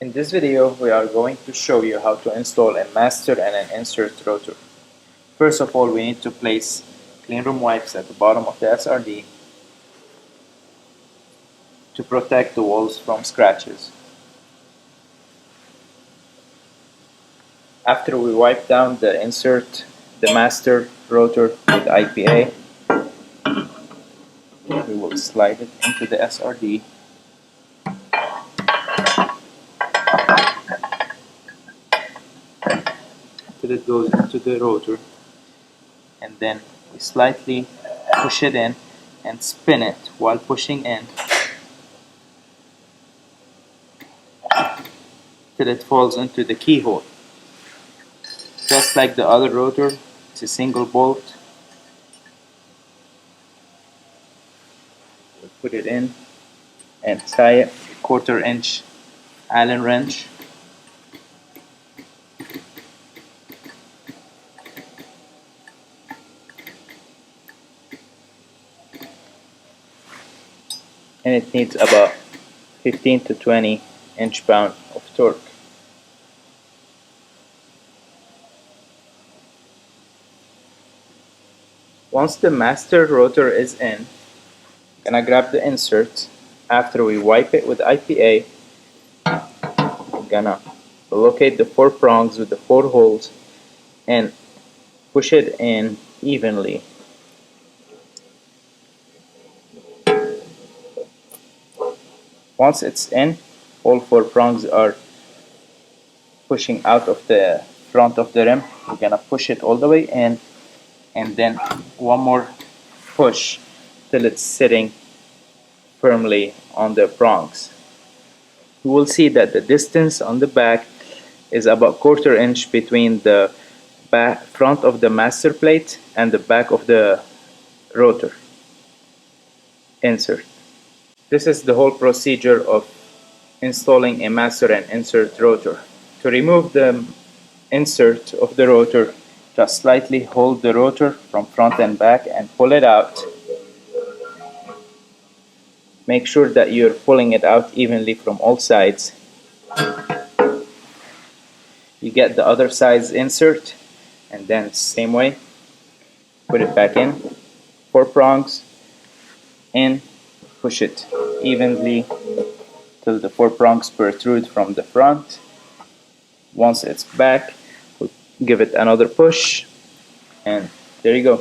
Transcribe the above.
In this video, we are going to show you how to install a master and an insert rotor. First of all, we need to place clean room wipes at the bottom of the SRD to protect the walls from scratches. After we wipe down the master rotor with IPA, we will slide it into the SRD. Till it goes into the rotor, and then we slightly push it in and spin it while pushing in till it falls into the keyhole. Just like the other rotor, it's a single bolt. We'll put it in and tie it 1/4 inch Allen wrench. And it needs about 15 to 20 inch-pound of torque. Once the master rotor is in, I'm gonna grab the insert. After we wipe it with IPA, I'm gonna locate the 4 prongs with the 4 holes and push it in evenly. Once it's in, all 4 prongs are pushing out of the front of the rim. We're gonna push it all the way in, and then one more push till it's sitting firmly on the prongs. You will see that the distance on the back is about 1/4 inch between the front of the master plate and the back of the rotor insert. This is the whole procedure of installing a master and insert rotor. To remove the insert of the rotor, just slightly hold the rotor from front and back and pull it out. Make sure that you're pulling it out evenly from all sides. You get the other side's insert, and then same way, put it back in, 4 prongs, in, push it evenly till the 4 prongs protrude from the front. Once it's back, we'll give it another push, and there you go.